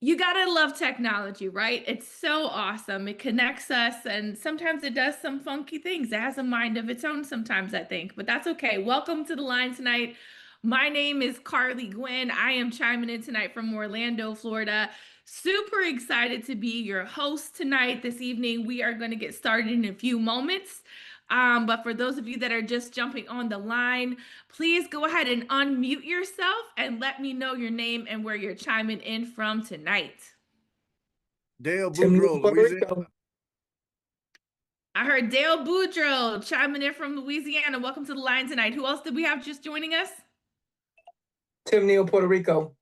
You gotta love technology, right? It's so awesome. It connects us, and sometimes it does some funky things. It has a mind of its own sometimes, I think, but that's okay. Welcome to the line tonight. My name is Carly Gwynn. I am chiming in tonight from Orlando, Florida. Super excited to be your host tonight. This evening, we are going to get started in a few moments. But for those of you that are just jumping on the line, please go ahead and unmute yourself and let me know your name and where you're chiming in from tonight. Dale Tim Boudreaux, Puerto Louisiana. Rico. I heard Dale Boudreaux chiming in from Louisiana. Welcome to the line tonight. Who else did we have just joining us? Tim Neal, Puerto Rico.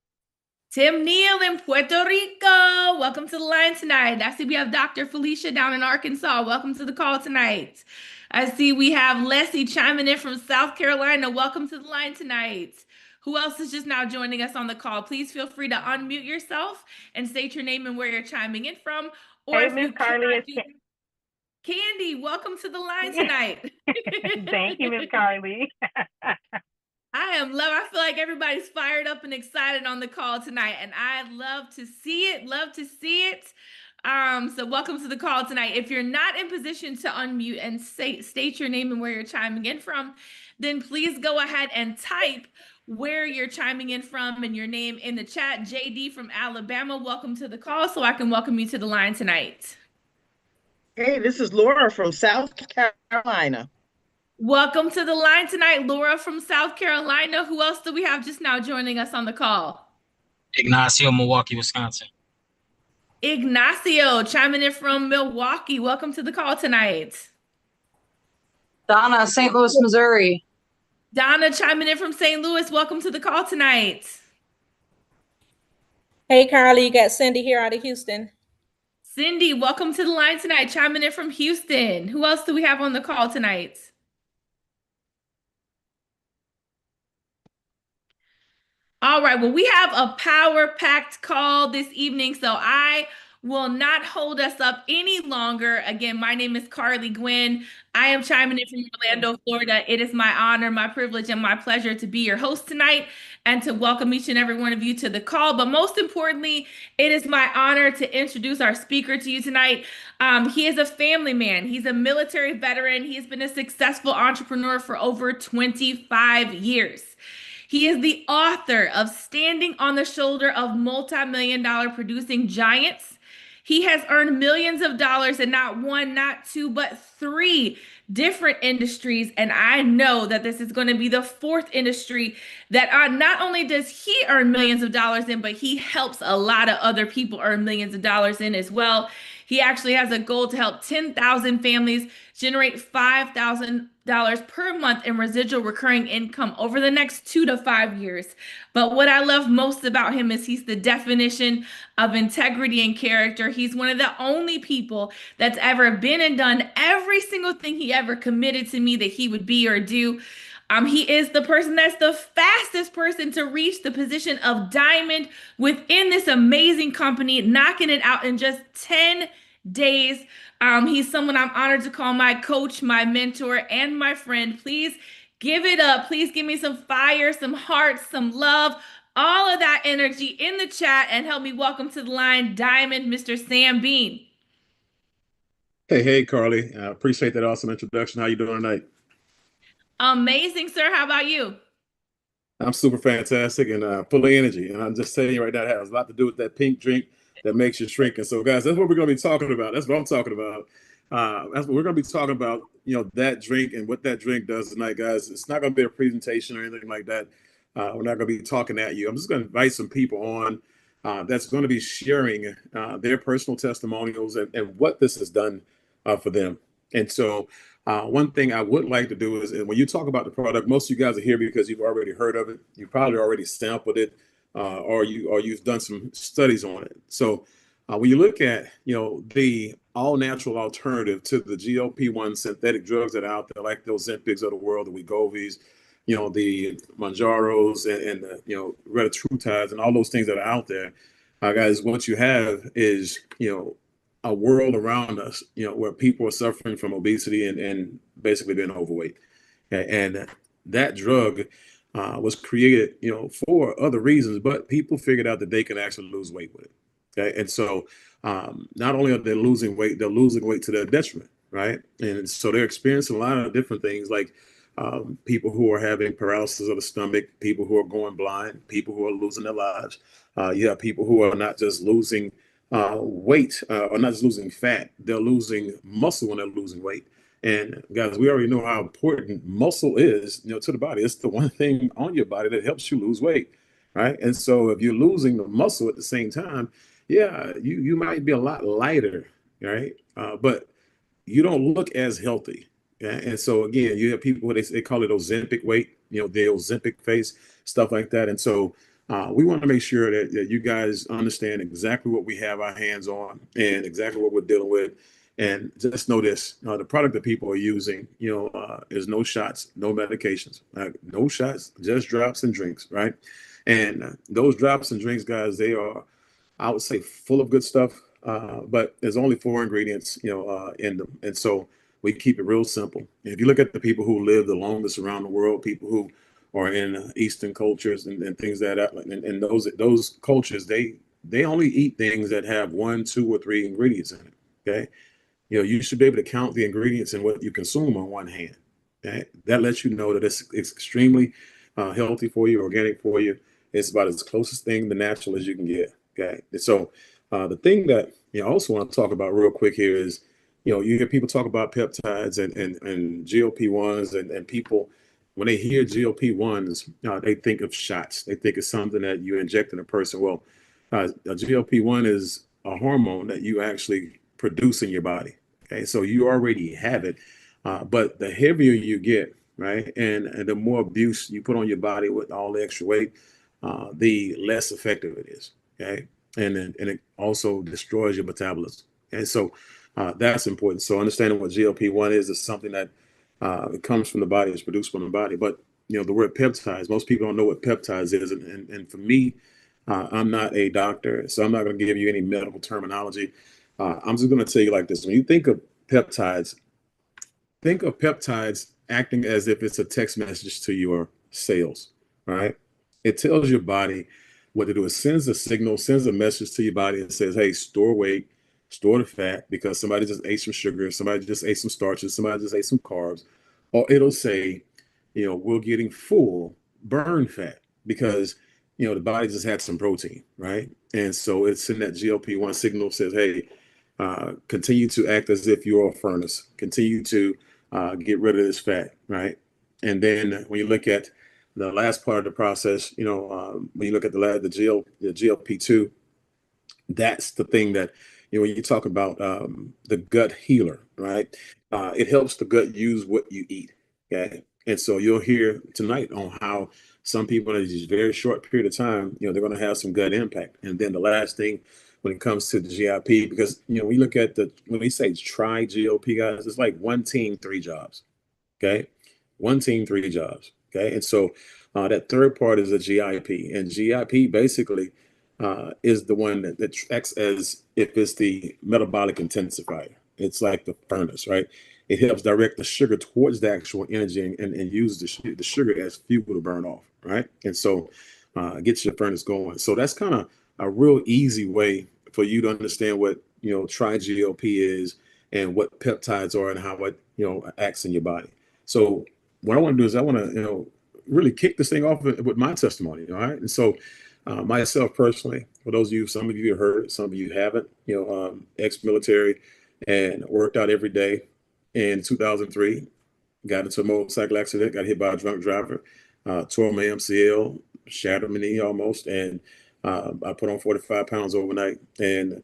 Tim Neal in Puerto Rico. Welcome to the line tonight. I see we have Dr. Felicia down in Arkansas. Welcome to the call tonight. I see we have Leslie chiming in from South Carolina. Welcome to the line tonight. Who else is just now joining us on the call? Please feel free to unmute yourself and state your name and where you're chiming in from. Or Hey, if Miss you Carly, cannot Candy, welcome to the line tonight. Thank you, Miss Carly. I feel like everybody's fired up and excited on the call tonight, and I love to see it. Love to see it. So welcome to the call tonight. If you're not in position to unmute and state your name and where you're chiming in from, then please go ahead and type where you're chiming in from and your name in the chat. JD from Alabama, welcome to the call so I can welcome you to the line tonight. Hey, this is Laura from South Carolina. Welcome to the line tonight, Laura from South Carolina. Who else do we have just now joining us on the call? Ignacio, Milwaukee, Wisconsin. Ignacio chiming in from Milwaukee. Welcome to the call tonight. Donna, St. Louis, Missouri. Donna chiming in from St. Louis. Welcome to the call tonight. Hey, Carly, you got Cindy here out of Houston. Cindy, welcome to the line tonight, chiming in from Houston. Who else do we have on the call tonight? All right, well, we have a power-packed call this evening, so I will not hold us up any longer. Again, my name is Carly Gwynn. I am chiming in from Orlando, Florida. It is my honor, my privilege, and my pleasure to be your host tonight and to welcome each and every one of you to the call. But most importantly, it is my honor to introduce our speaker to you tonight. He is a family man. He's a military veteran. He's been a successful entrepreneur for over 25 years. He is the author of Standing on the Shoulder of Multi-Million-Dollar Producing Giants. He has earned millions of dollars in not one, not two, but three different industries. And I know that this is going to be the fourth industry that not only does he earn millions of dollars in, but he helps a lot of other people earn millions of dollars in as well. He actually has a goal to help 10,000 families generate $5,000 per month in residual recurring income over the next 2 to 5 years. But what I love most about him is he's the definition of integrity and character. He's one of the only people that's ever been and done every single thing he ever committed to me that he would be or do. He is the person that's the fastest person to reach the position of diamond within this amazing company, knocking it out in just 10 days. He's someone I'm honored to call my coach, my mentor, and my friend. Please give it up. Please give me some fire, some hearts, some love, all of that energy in the chat, and help me welcome to the line Diamond, Mr. Sam Bean. Hey, Carly. I appreciate that awesome introduction. How you doing tonight? Amazing, sir. How about you? I'm super fantastic and full of energy. And I'm just telling you right now, it has a lot to do with that pink drink that makes you shrink. And so, guys, that's what we're going to be talking about. That's what I'm talking about. That's what we're going to be talking about, that drink and what that drink does tonight, guys. It's not going to be a presentation or anything like that. We're not going to be talking at you. I'm just going to invite some people on that's going to be sharing their personal testimonials and what this has done for them. And so one thing I would like to do is when you talk about the product, most of you guys are here because you've already heard of it. You probably already sampled it or you've done some studies on it. So when you look at, the all natural alternative to the GLP-1 synthetic drugs that are out there, like those Ozempics of the world, the Wegovy's, the Mounjaros and the, retatrutides and all those things that are out there, guys, what you have is, a world around us, where people are suffering from obesity and basically being overweight. And that drug was created, for other reasons, but people figured out that they can actually lose weight with it. Okay, and so not only are they losing weight, they're losing weight to their detriment, right? And so they're experiencing a lot of different things, like people who are having paralysis of the stomach, people who are going blind, people who are losing their lives. You have people who are not just losing weight or not just losing fat, they're losing muscle when they're losing weight. And guys, we already know how important muscle is, to the body. It's the one thing on your body that helps you lose weight, right? And so if you're losing the muscle at the same time, yeah, you might be a lot lighter, right? But you don't look as healthy. Yeah? And so again, you have people they call it Ozempic weight, the Ozempic face, stuff like that. And so we want to make sure that you guys understand exactly what we have our hands on and exactly what we're dealing with. And just know this: the product that people are using, is no shots, no medications, no shots, just drops and drinks, right? And those drops and drinks, guys, they are, I would say, full of good stuff, but there's only 4 ingredients, in them. And so we keep it real simple. And if you look at the people who live the longest around the world, people who are in Eastern cultures and things and those cultures, they only eat things that have 1, 2, or 3 ingredients in it. Okay, you should be able to count the ingredients in what you consume on one hand. Okay? That lets you know that it's extremely healthy for you, organic for you. It's about as closest thing to natural as you can get. Okay, and so the thing that I also want to talk about real quick here is, you hear people talk about peptides and GLP-1s, and people, when they hear GLP-1s, they think of shots. They think of something that you inject in a person. Well, a GLP-1 is a hormone that you actually produce in your body. Okay, so you already have it, but the heavier you get, right, and the more abuse you put on your body with all the extra weight, the less effective it is. Okay, and it also destroys your metabolism. And so that's important. So understanding what GLP-1 is something that it comes from the body, is produced from the body. But the word peptides, most people don't know what peptides is, and for me, I'm not a doctor, so I'm not going to give you any medical terminology. I'm just going to tell you like this: when you think of peptides acting as if it's a text message to your cells, right? It tells your body what to do. It sends a signal, sends a message to your body and says, hey, store weight, store the fat, because somebody just ate some sugar, somebody just ate some starches, somebody just ate some carbs. Or it'll say, we're getting full, burn fat, because the body just had some protein, right? And so it's in that GLP-1 signal, says, hey, continue to act as if you're a furnace, continue to get rid of this fat, right? And then when you look at the last part of the process, when you look at the GLP-2, that's the thing that, when you talk about the gut healer, right? It helps the gut use what you eat, okay? And so you'll hear tonight on how some people in a very short period of time, they're going to have some gut impact. And then the last thing, when it comes to the GIP, because, we look at when we say try GLP, guys, it's like 1 team, 3 jobs, okay? 1 team, 3 jobs, okay? And so that third part is a GIP, and GIP basically is the one that acts as if it's the metabolic intensifier. It's like the furnace, right? It helps direct the sugar towards the actual energy and use the sugar as fuel to burn off, right? And so gets your furnace going. So that's kind of a real easy way for you to understand what tri-GLP is and what peptides are and how it acts in your body. So what I want to do is I want to really kick this thing off with my testimony, all right? And so myself personally, for those of you, some of you have heard, some of you haven't, ex-military, and worked out every day. In 2003, got into a motorcycle accident, got hit by a drunk driver, tore my MCL, shattered my knee almost, and I put on 45 pounds overnight. And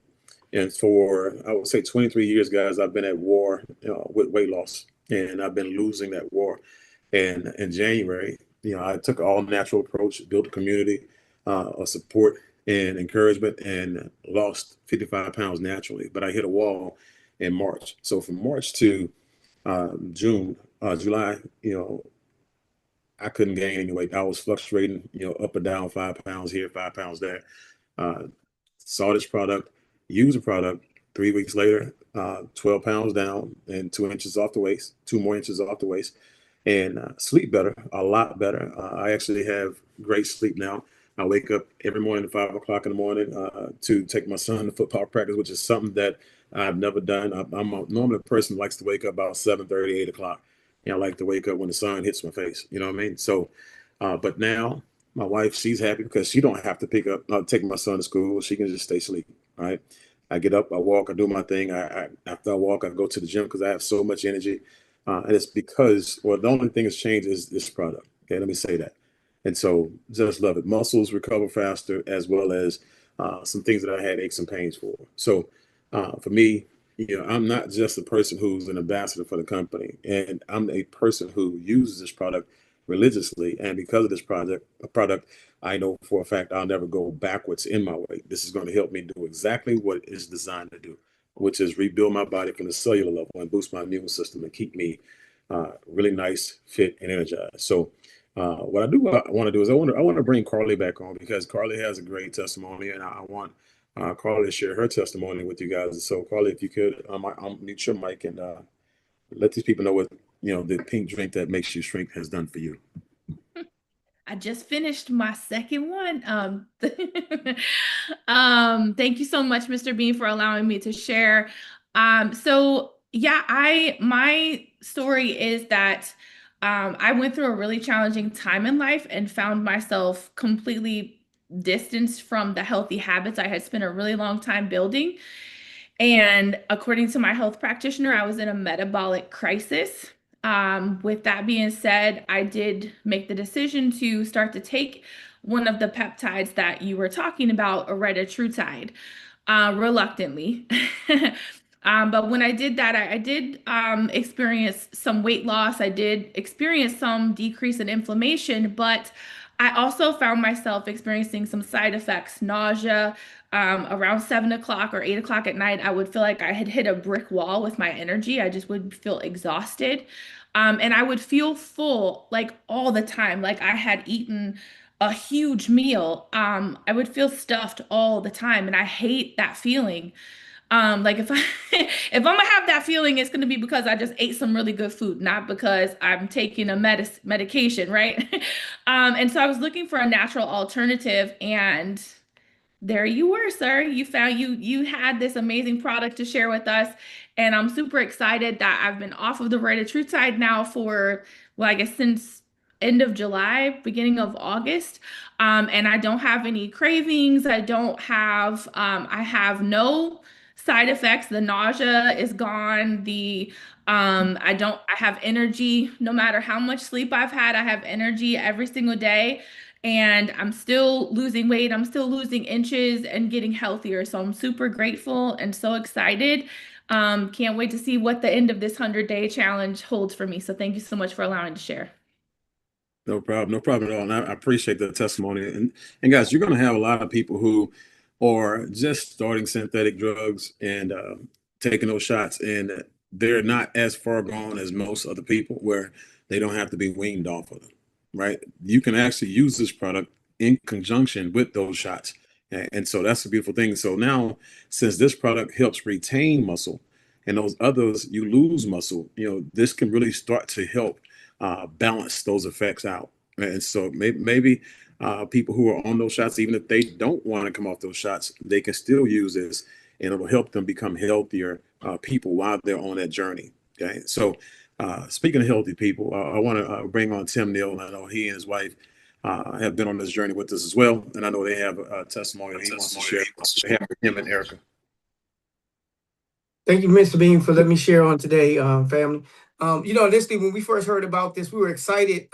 for, I would say, 23 years, guys, I've been at war with weight loss, and I've been losing that war. And in January, I took an all natural approach, built a community of support and encouragement, and lost 55 pounds naturally. But I hit a wall in March. So from March to July, I couldn't gain any weight. I was fluctuating, up and down 5 pounds here, 5 pounds there. Saw this product, used the product. 3 weeks later, 12 pounds down and 2 inches off the waist, 2 more inches off the waist, and sleep better, a lot better. I actually have great sleep now. I wake up every morning at 5 o'clock in the morning to take my son to football practice, which is something that I've never done. Normally a person who likes to wake up about 7:30, 8 o'clock. I like to wake up when the sun hits my face. You know what I mean? So, but now my wife, she's happy because she don't have to take my son to school. She can just stay asleep. Right? I get up, I walk, I do my thing. After I walk, I go to the gym because I have so much energy. And it's because, well, the only thing that's changed is this product. Okay, let me say that. And so just love it. Muscles recover faster, as well as some things that I had aches and pains for. So for me, I'm not just a person who's an ambassador for the company, and I'm a person who uses this product religiously. And because of this product, I know for a fact I'll never go backwards in my weight. This is going to help me do exactly what it is designed to do, which is rebuild my body from the cellular level and boost my immune system and keep me really nice, fit, and energized. So what I want to do is I want to bring Carly back on because Carly has a great testimony, and I want Carly to share her testimony with you guys. So Carly, if you could, I'll mute your mic and let these people know what the pink drink that makes you shrink has done for you. I just finished my second one. Thank you so much, Mr. Bean, for allowing me to share. So yeah, my story is that I went through a really challenging time in life and found myself completely distanced from the healthy habits I had spent a really long time building. And according to my health practitioner, I was in a metabolic crisis. With that being said, I did make the decision to start to take one of the peptides that you were talking about, retatrutide, reluctantly. But when I did that, I did experience some weight loss. I did experience some decrease in inflammation, but I also found myself experiencing some side effects, nausea. Around 7 o'clock or 8 o'clock at night, I would feel like I had hit a brick wall with my energy. I just would feel exhausted. And I would feel full like all the time, like I had eaten a huge meal. I would feel stuffed all the time, and I hate that feeling. Like if if I'm gonna have that feeling, it's gonna be because I just ate some really good food, not because I'm taking a medication, right? And so I was looking for a natural alternative, and there you were, sir. You had this amazing product to share with us, and I'm super excited that I've been off of the retatrutide now for, well, I guess since end of July, beginning of August. And I don't have any cravings. I have no side effects. The nausea is gone. I have energy no matter how much sleep I've had. I have energy every single day. And I'm still losing weight. I'm still losing inches and getting healthier. So I'm super grateful and so excited. Can't wait to see what the end of this 100-day challenge holds for me. So thank you so much for allowing me to share. No problem at all. And I appreciate the testimony. And guys, you're going to have a lot of people who are just starting synthetic drugs and taking those shots, and they're not as far gone as most other people where they don't have to be weaned off of them. Right? You can actually use this product in conjunction with those shots. And so that's a beautiful thing. So now, since this product helps retain muscle and those others, you lose muscle, this can really start to help balance those effects out. And so maybe people who are on those shots, even if they don't want to come off those shots, they can still use this, and it'll help them become healthier people while they're on that journey. Okay. So speaking of healthy people, I want to bring on Tim Neal. I know he and his wife have been on this journey with us as well, and I know they have a testimony that he wants to share. They have him and Erica. Thank you, Mr. Bean, for letting me share on today, family. Initially, when we first heard about this, we were excited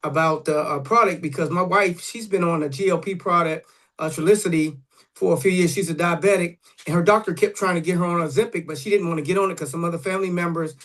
about the product because my wife, she's been on a GLP product, Trulicity, for a few years. She's a diabetic, and her doctor kept trying to get her on Ozempic, but she didn't want to get on it because some other family members,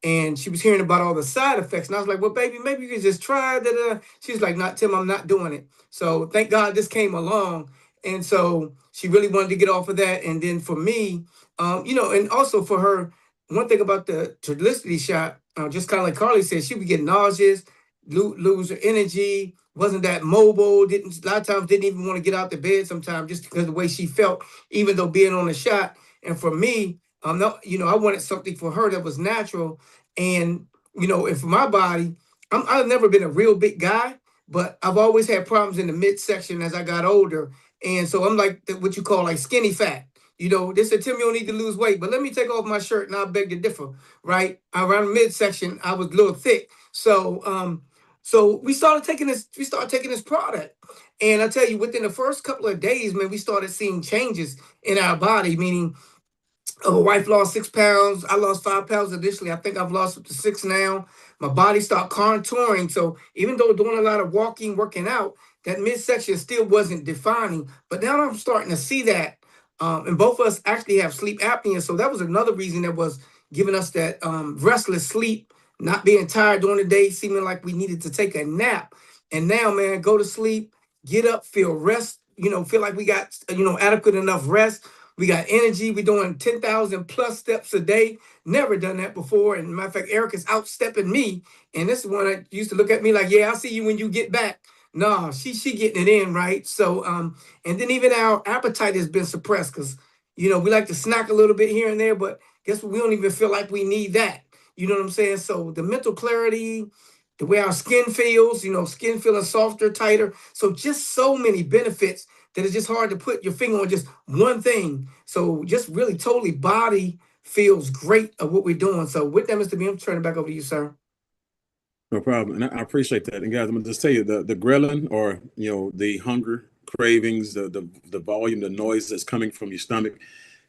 and she was hearing about all the side effects. And I was like, well, baby, maybe you could just try that. She's like, not Tim, I'm not doing it. So thank God this came along. And so she really wanted to get off of that. And then for me, and also for her, one thing about the Trulicity shot, just kind of like Carly said, she would get nauseous, lose her energy, wasn't that mobile, a lot of times didn't even want to get out the bed sometimes just because of the way she felt, even though being on a shot. And for me, I wanted something for her that was natural. And, and for my body, I've never been a real big guy, but I've always had problems in the midsection as I got older. And so I'm like what you call like skinny fat. They said, Tim, you don't need to lose weight, but let me take off my shirt and I'll beg to differ, right? Around the midsection, I was a little thick. So we started taking this product. And I tell you, within the first couple of days, man, we started seeing changes in our body, meaning my wife lost 6 pounds. I lost 5 pounds additionally. I think I've lost up to 6 now. My body started contouring. So even though doing a lot of walking, working out, that midsection still wasn't defining. But now I'm starting to see that. And both of us actually have sleep apnea. So that was another reason that was giving us that restless sleep, not being tired during the day, seeming like we needed to take a nap. And now, man, go to sleep, get up, feel rest, feel like we got, adequate enough rest. We got energy. We're doing 10,000 plus steps a day. Never done that before. And matter of fact, Erica's outstepping me. And this is one that used to look at me like, yeah, I'll see you when you get back. No, she getting it in, right? So, and then even our appetite has been suppressed because, we like to snack a little bit here and there, but guess what? We don't even feel like we need that. You know what I'm saying? So the mental clarity, the way our skin feels, skin feeling softer, tighter. So just so many benefits that it's just hard to put your finger on just one thing. So just really totally body feels great of what we're doing. So with that, Mr. B, I'm turning it back over to you, sir. No problem. And I appreciate that. And guys, I'm gonna just tell you the ghrelin, or the hunger, cravings, the volume, the noise that's coming from your stomach.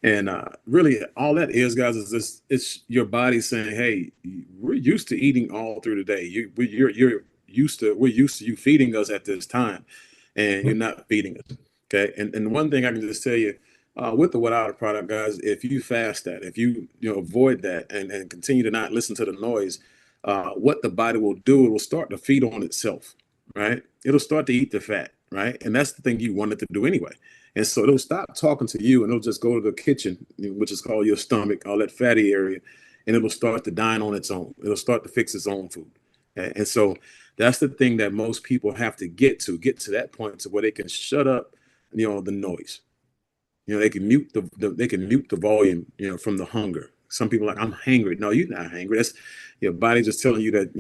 And really all that is, guys, is this, it's your body saying, hey, we're used to eating all through the day. We're used to you feeding us at this time, and you're not feeding us. Okay. And one thing I can just tell you, with the Without a product, guys, if you fast that, if you avoid that and continue to not listen to the noise, what the body will do, it will start to feed on itself, right? It'll start to eat the fat, right? And that's the thing you want it to do anyway. And so it'll stop talking to you and it'll just go to the kitchen, which is called your stomach, all that fatty area, and it'll start to dine on its own. It'll start to fix its own food. And so that's the thing that most people have to get to that point to where they can shut up, the noise. They can mute the volume, from the hunger. Some people are like, I'm hangry. No, you're not hangry. That's your body just telling you that,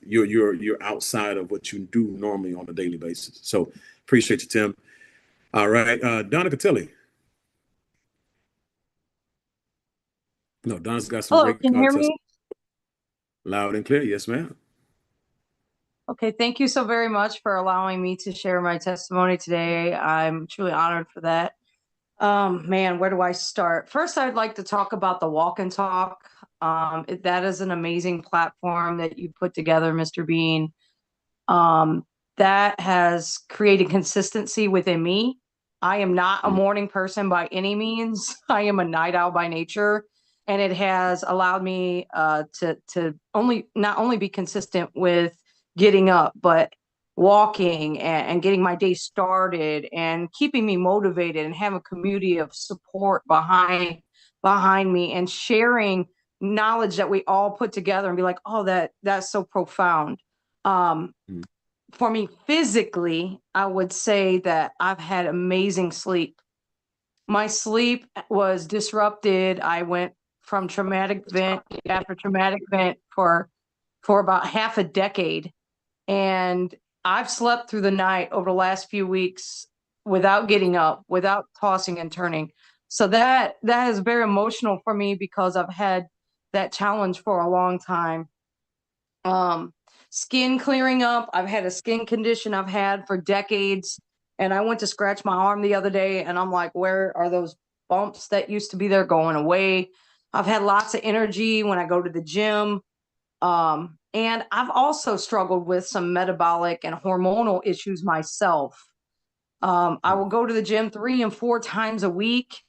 you're outside of what you do normally on a daily basis. So appreciate you, Tim. All right. Donna Catilli. No, Donna's got some great can you hear me? Loud and clear. Yes, ma'am. Okay, thank you so very much for allowing me to share my testimony today. I'm truly honored for that. Man, where do I start? First, I'd like to talk about the Walk and Talk. That is an amazing platform that you put together, Mr. Bean. That has created consistency within me. I am not a morning person by any means. I am a night owl by nature. And it has allowed me to not only be consistent with getting up, but walking and getting my day started and keeping me motivated and have a community of support behind me and sharing knowledge that we all put together and be like, oh, that's so profound. For me physically, I would say that I've had amazing sleep. My sleep was disrupted. I went from traumatic vent after traumatic vent for about half a decade. And I've slept through the night over the last few weeks without getting up, without tossing and turning. So that is very emotional for me because I've had that challenge for a long time. Skin clearing up. I've had a skin condition I've had for decades. And I went to scratch my arm the other day and I'm like, where are those bumps that used to be there going away? I've had lots of energy when I go to the gym. And I've also struggled with some metabolic and hormonal issues myself. I will go to the gym 3 and 4 times a week.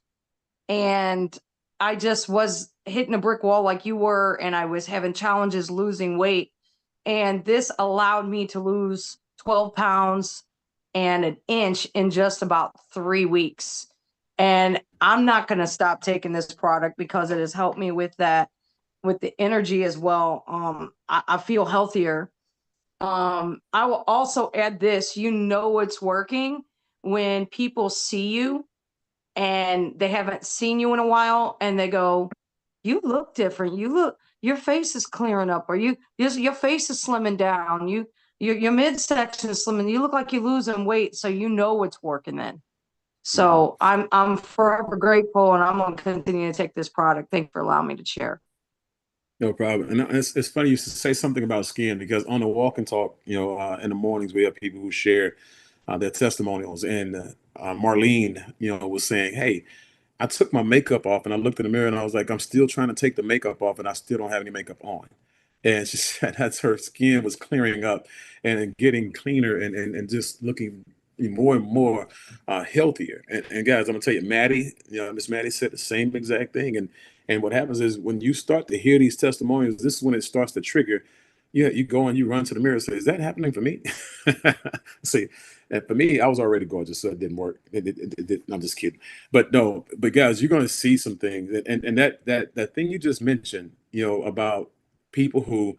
And I just was hitting a brick wall like you were, and I was having challenges losing weight. And this allowed me to lose 12 pounds and an inch in just about 3 weeks. And I'm not going to stop taking this product because it has helped me with that, with the energy as well. I feel healthier. I will also add this, it's working when people see you and they haven't seen you in a while and they go, you look different. Your face is clearing up, or your face is slimming down. your midsection is slimming. You look like you're losing weight, so you know it's working then. So I'm forever grateful, and I'm gonna continue to take this product. Thank you for allowing me to share. No problem. And it's funny you say something about skin because on the walk and talk, in the mornings we have people who share their testimonials. And Marlene, was saying, "Hey, I took my makeup off and I looked in the mirror and I was like, I'm still trying to take the makeup off and I still don't have any makeup on." And she said that's her skin was clearing up and getting cleaner and just looking more and more healthier. And guys, I'm gonna tell you, Maddie, Miss Maddie said the same exact thing. And what happens is when you start to hear these testimonials, this is when it starts to trigger. You go and you run to the mirror and say, "Is that happening for me?" See, and for me, I was already gorgeous, so it didn't work. I'm just kidding. But no, but guys, you're going to see some things, and that thing you just mentioned, about people who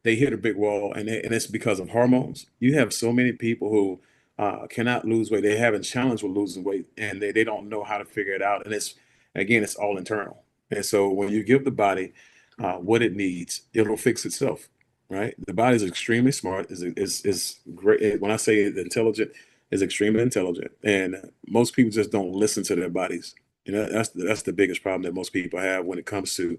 they hit a big wall, and it's because of hormones. You have so many people who cannot lose weight. They haven't challenged with losing weight, and they don't know how to figure it out. And it's all internal. And so when you give the body what it needs, it'll fix itself. Right? The body is extremely smart. Is great. When I say intelligent, is extremely intelligent, and most people just don't listen to their bodies. That's the biggest problem that most people have when it comes to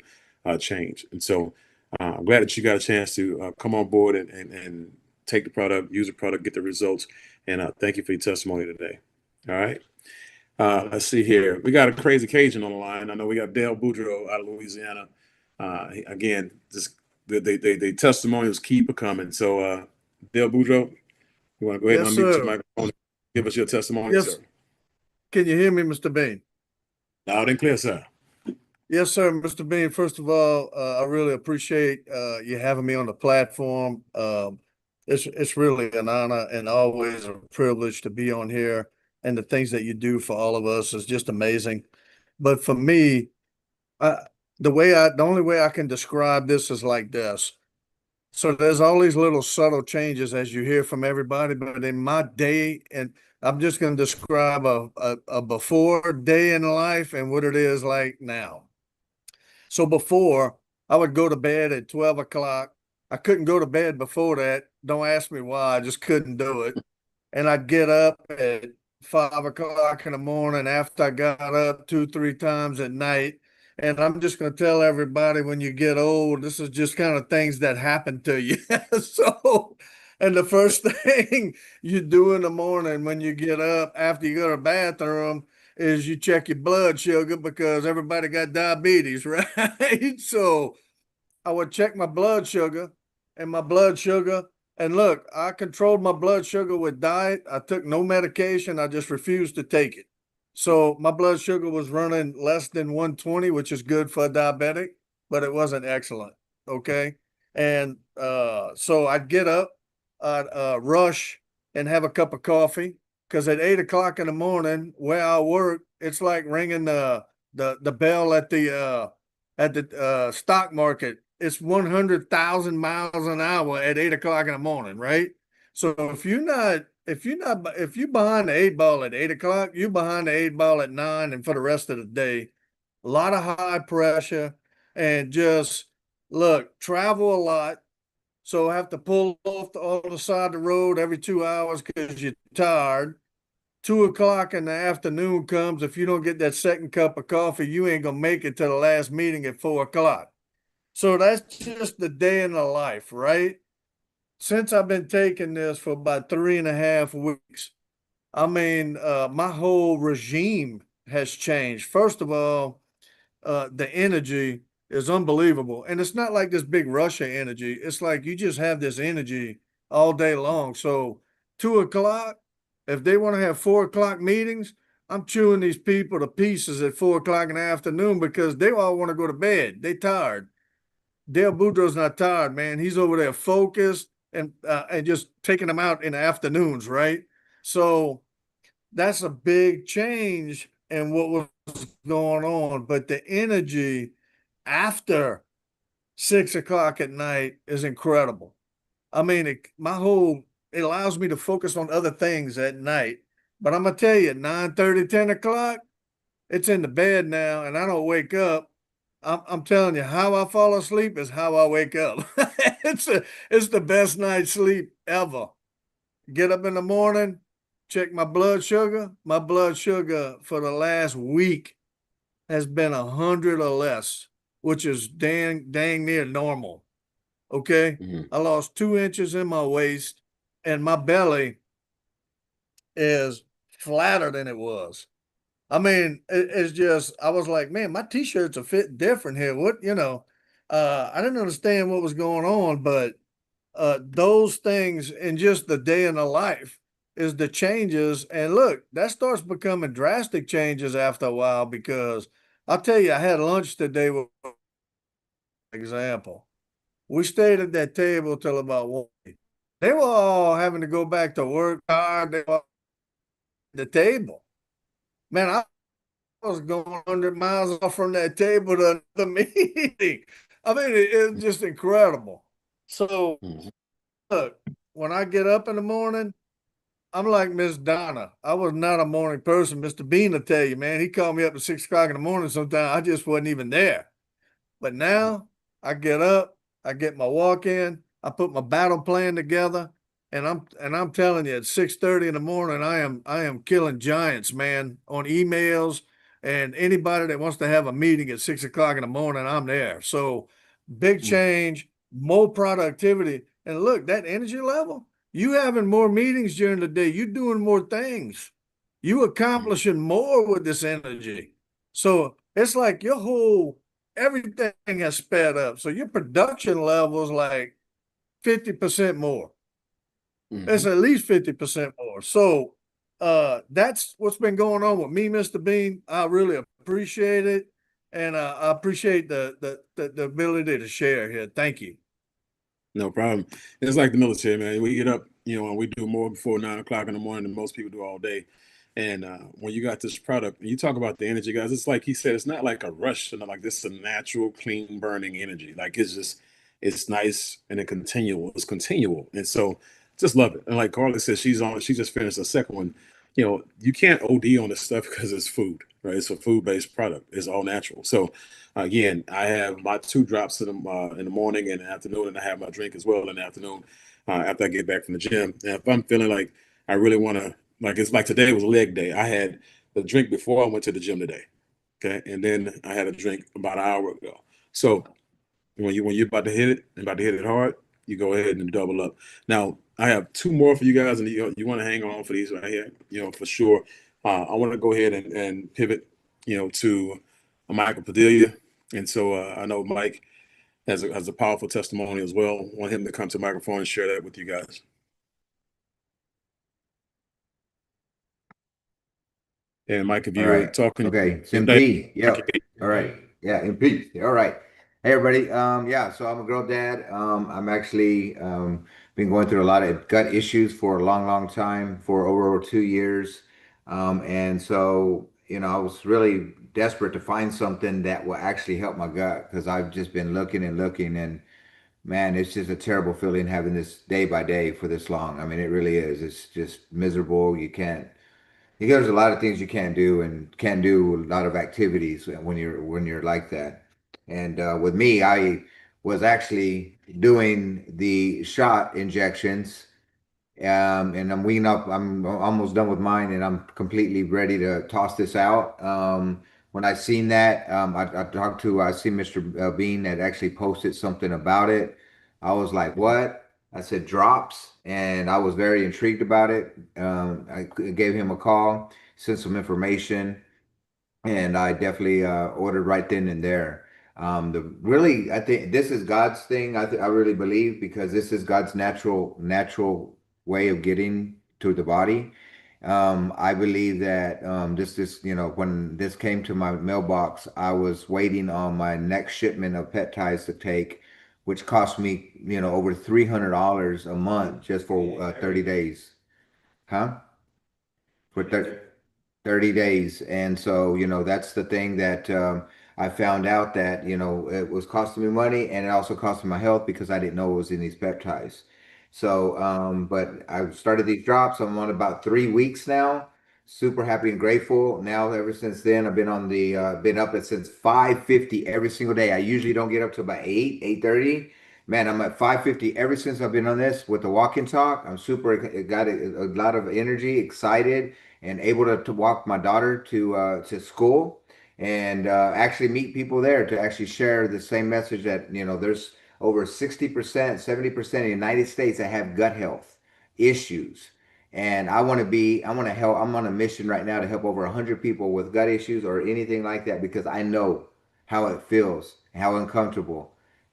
change. And so I'm glad that you got a chance to come on board and take the product, use the product, get the results. And thank you for your testimony today. All right. Let's see here. We got a crazy Cajun on the line. I know we got Dale Boudreaux out of Louisiana. Again, just the testimonials keep coming. So, Dale Boudreaux, you want to go ahead and unmute your microphone and give us your testimony, Yes. sir? Can you hear me, Mr. Bean? Loud and clear, sir. Yes, sir, Mr. Bean. First of all, I really appreciate you having me on the platform. It's really an honor and always a privilege to be on here. And the things that you do for all of us is just amazing. But for me, the only way I can describe this is like this. So there's all these little subtle changes as you hear from everybody, but in my day, and I'm just going to describe a before day in life and what it is like now. So before, I would go to bed at 12 o'clock. I couldn't go to bed before that. Don't ask me why. I just couldn't do it. And I'd get up at 5 o'clock in the morning after I got up 2-3 times at night. And I'm just going to tell everybody, when you get old, this is just kind of things that happen to you. So, and the first thing you do in the morning when you get up after you go to the bathroom is you check your blood sugar, because everybody got diabetes, right? So I would check my blood sugar, and look, I controlled my blood sugar with diet. I took no medication. I just refused to take it. So my blood sugar was running less than 120, which is good for a diabetic, but it wasn't excellent. Okay. And so I'd get up, I'd rush and have a cup of coffee, because at 8 o'clock in the morning where I work, it's like ringing the bell at the stock market. It's 100,000 miles an hour at 8 o'clock in the morning, right? So if you're behind the 8 ball at 8 o'clock, you're behind the 8 ball at 9 and for the rest of the day. A lot of high pressure, and just travel a lot. So I have to pull off on the side of the road every 2 hours because you're tired. 2 o'clock in the afternoon comes. If you don't get that second cup of coffee, you ain't gonna make it to the last meeting at 4 o'clock. So that's just the day in the life, right? Since I've been taking this for about 3.5 weeks, I mean, my whole regime has changed. First of all, the energy is unbelievable. And it's not like this big rush of energy. It's like you just have this energy all day long. So 2 o'clock, if they want to have 4 o'clock meetings, I'm chewing these people to pieces at 4 o'clock in the afternoon, because they all want to go to bed. They tired. Dale Boudreaux's not tired, man. He's over there focused and just taking them out in the afternoons, right? So that's a big change in what was going on. But the energy after 6 o'clock at night is incredible. I mean, it allows me to focus on other things at night. But I'm going to tell you, 9:30, 10 o'clock, it's in the bed now, and I don't wake up. I'm telling you, how I fall asleep is how I wake up. It's the best night's sleep ever. Get up in the morning, check my blood sugar. My blood sugar for the last week has been 100 or less, which is dang near normal. Okay. I lost 2 inches in my waist, and my belly is flatter than it was. I mean, it's just, I was like, man, my t-shirts are fit different here. What, I didn't understand what was going on, but those things in just the day in the life is the changes. And look, that starts becoming drastic changes after a while, because I'll tell you, I had lunch today with example. We stayed at that table till about 1. They were all having to go back to work hard. They were at the table. Man, I was going 100 miles off from that table to the meeting. I mean, it's just incredible. So, look, when I get up in the morning, I'm like Miss Donna. I was not a morning person. Mr. Bean will tell you, man, he called me up at 6 o'clock in the morning sometimes. I just wasn't even there. But now I get up, I get my walk in, I put my battle plan together, and I'm telling you, at 6:30 in the morning, I am killing giants, man, on emails, and anybody that wants to have a meeting at 6 o'clock in the morning, I'm there. So big change, more productivity. And look, that energy level, you having more meetings during the day, you doing more things, you accomplishing more with this energy. So it's like your whole everything has sped up. So your production level is like 50% more. It's at least 50% more. So that's what's been going on with me, Mr. Bean. I really appreciate it. And I appreciate the ability to share here. Thank you. No problem. It's like the military, man. We get up, and we do more before 9 o'clock in the morning than most people do all day. And when you got this product, and you talk about the energy, guys, it's like he said, it's not like a rush, like this is a natural, clean burning energy. Like it's nice and it's continual. And so just love it. And like Carly said, she just finished a second one. You can't OD on this stuff because it's food, right? It's a food-based product. It's all natural. So again, I have my 2 drops in the morning and the afternoon, and I have my drink as well in the afternoon after I get back from the gym. And if I'm feeling like I really want to, like it's like today was leg day, I had the drink before I went to the gym today, okay, and then I had a drink about an hour ago. So when you're about to hit it hard, you go ahead and double up. Now I have 2 more for you guys, and you want to hang on for these right here, for sure. I want to go ahead and pivot, to Michael Padilla. And so I know Mike has a powerful testimony as well. I want him to come to the microphone and share that with you guys. And Mike, if you're talking. Okay, it's MP. Yep. All right. Yeah, MP. All right. Hey, everybody. Yeah, so I'm a girl dad. I'm actually been going through a lot of gut issues for a long, long time, for over 2 years. And so, I was really desperate to find something that will actually help my gut, because I've just been looking and looking, and man, it's just a terrible feeling having this day by day for this long. I mean, it really is. It's just miserable. There's a lot of things you can't do, and can't do a lot of activities when you're like that. And with me, I was actually doing the shot injections, and I'm weaning up. I'm almost done with mine, and I'm completely ready to toss this out. When I seen that, I seen Mr. Bean that actually posted something about it. I was like, what? I said drops, and I was very intrigued about it. I gave him a call, sent some information, and I definitely ordered right then and there. I think this is God's thing. I really believe, because this is God's natural way of getting to the body. I believe that when this came to my mailbox, I was waiting on my next shipment of peptides to take, which cost me, over $300 a month just for 30 days. Huh? For 30 days. And so, that's the thing that I found out, that, it was costing me money, and it also cost me my health, because I didn't know it was in these peptides. So, but I started these drops. I'm on about 3 weeks now. super happy and grateful. Now, ever since then, I've been on the been up at since 5:50 every single day. I usually don't get up to about 8:30. Man, I'm at 5:50 ever since I've been on this with the walk and talk. I'm super got a lot of energy, excited, and able to walk my daughter to school and actually meet people there to actually share the same message that, there's over 60%, 70% of the United States that have gut health issues. And I want to help. I'm on a mission right now to help over 100 people with gut issues or anything like that because I know how it feels, how uncomfortable,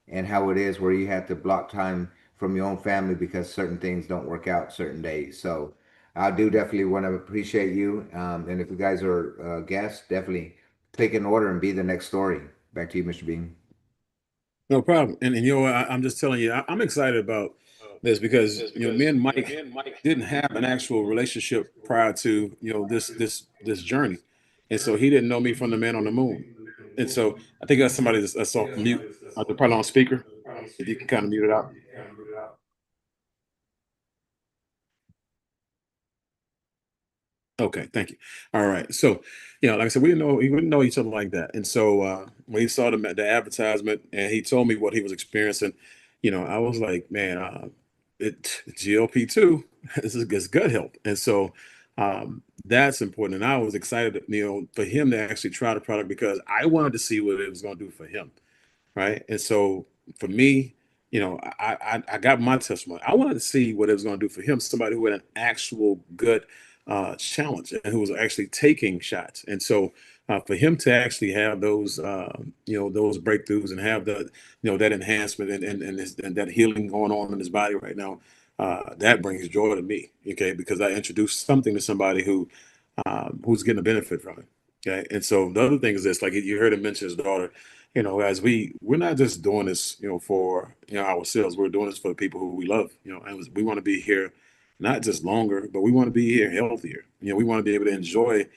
and how it is where you have to block time from your own family because certain things don't work out certain days. So I do definitely want to appreciate you. And if you guys are guests, definitely take an order and be the next story. Back to you, Mr. Bean. No problem. And I'm just telling you, I'm excited about this because me and Mike didn't have an actual relationship prior to this journey, and so he didn't know me from the man on the moon, and so I think that's somebody that's off mute. They're probably on speaker. If you can kind of mute it out. Okay, thank you. All right. So, like I said, we wouldn't know each other like that. And so when he saw the advertisement and he told me what he was experiencing, I was like, man, GLP-2 is gut health. And so that's important. And I was excited, for him to actually try the product because I wanted to see what it was going to do for him. Right. And so for me, I got my testimony. I wanted to see what it was going to do for him, somebody who had an actual gut challenge and who was actually taking shots. And so for him to actually have those, those breakthroughs and have that enhancement and that healing going on in his body right now, that brings joy to me. Okay. Because I introduced something to somebody who's getting a benefit from it. Okay. And so the other thing is this, like you heard him mention his daughter, guys, we're not just doing this, for, ourselves. We're doing this for the people who we love, and we want to be here not just longer, but we want to be here healthier. We want to be able to enjoy,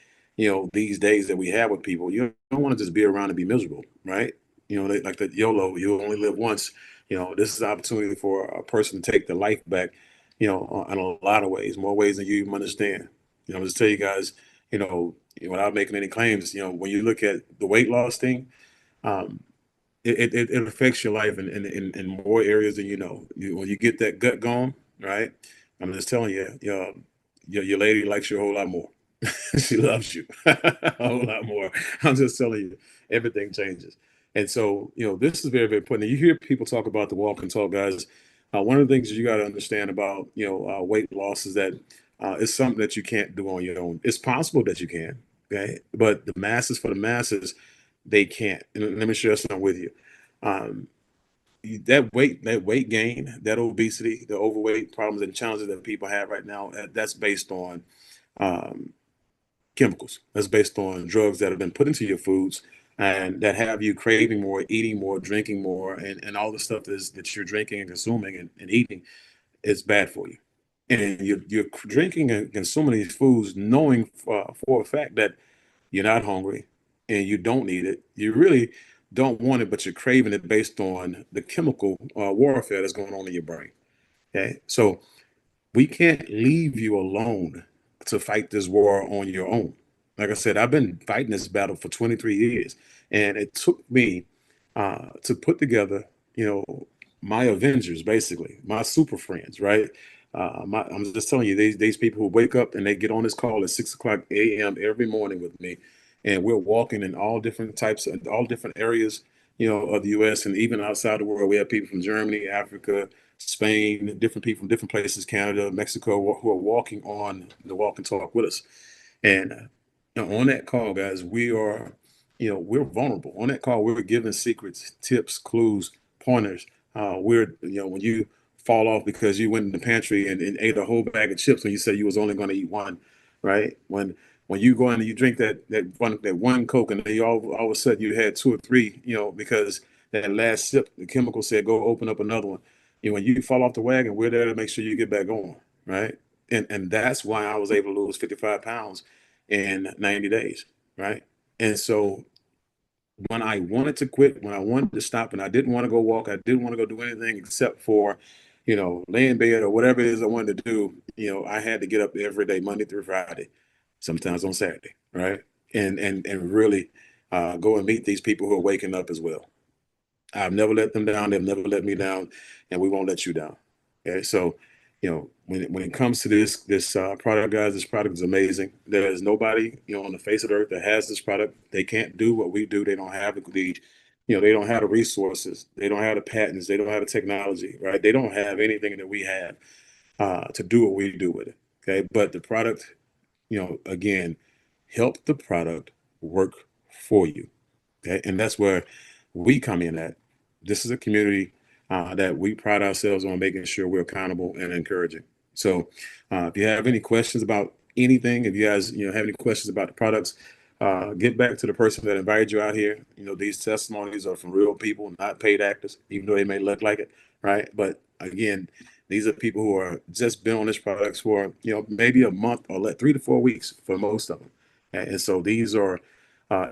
these days that we have with people. You don't want to just be around and be miserable, right? Like the YOLO, you only live once. This is an opportunity for a person to take their life back, in a lot of ways, more ways than you even understand. I'm just tell you guys, without making any claims, when you look at the weight loss thing, um, it affects your life in more areas than you know. When you get that gut going, right? I'm just telling you, your lady likes you a whole lot more. She loves you a whole lot more. I'm just telling you, everything changes. And so, this is very, very important. And you hear people talk about the walk and talk, guys. One of the things you got to understand about, weight loss is that it's something that you can't do on your own. It's possible that you can, okay? But for the masses, they can't. And let me share something with you. Um, that weight gain, that obesity, the overweight problems and challenges that people have right now, that's based on um, chemicals. That's based on drugs that have been put into your foods and that have you craving more, eating more, drinking more, and all the stuff that you're drinking and consuming and eating is bad for you. And you're drinking and consuming these foods knowing for a fact that you're not hungry and you don't need it. You really don't want it, but you're craving it based on the chemical warfare that's going on in your brain. Okay. So we can't leave you alone to fight this war on your own. Like I said, I've been fighting this battle for 23 years, and it took me to put together, my Avengers, basically, my super friends, right? I'm just telling you, these people who wake up and they get on this call at 6 o'clock a.m. every morning with me, and we're walking in all different all different areas, of the U.S. and even outside the world. We have people from Germany, Africa, Spain, different people from different places, Canada, Mexico, who are walking on the walk and talk with us. And on that call, guys, we're vulnerable. On that call, we're giving secrets, tips, clues, pointers. When you fall off because you went in the pantry and ate a whole bag of chips when you said you was only going to eat one, right? When you go in and you drink that one Coke and then all of a sudden you had two or three, because that last sip, the chemical said go open up another one. When you fall off the wagon, we're there to make sure you get back on, right? And that's why I was able to lose 55 pounds in 90 days, right? And so when I wanted to quit, when I wanted to stop, and I didn't want to go walk, I didn't want to go do anything except for, lay in bed or whatever it is I wanted to do, I had to get up every day, Monday through Friday. sometimes on Saturday, right? And really go and meet these people who are waking up as well. I've never let them down. They've never let me down, and we won't let you down. Okay, so when it comes to this product, guys, this product is amazing. There is nobody on the face of the earth that has this product. They can't do what we do. They don't have the they don't have the resources. They don't have the patents. They don't have the technology, right? They don't have anything that we have to do what we do with it. Okay, but the product, again, help the product work for you. Okay, and that's where we come in at. This is a community that we pride ourselves on making sure we're accountable and encouraging. So if you have any questions about anything, if you guys have any questions about the products, get back to the person that invited you out here. These testimonies are from real people, not paid actors, even though they may look like it, right? But again, these are people who are just been on this products for maybe a month or 3 to 4 weeks for most of them, and so these are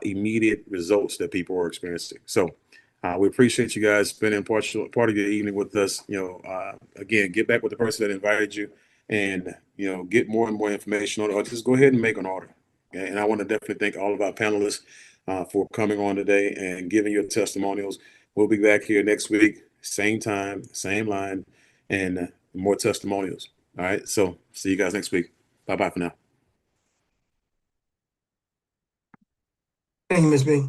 immediate results that people are experiencing. So we appreciate you guys spending part of your evening with us. Again, get back with the person that invited you, and get more and more information on it, or just go ahead and make an order. Okay? And I want to definitely thank all of our panelists for coming on today and giving your testimonials. We'll be back here next week, same time, same line, and more testimonials. All right. So see you guys next week. Bye-bye for now. Thank you, Ms. B.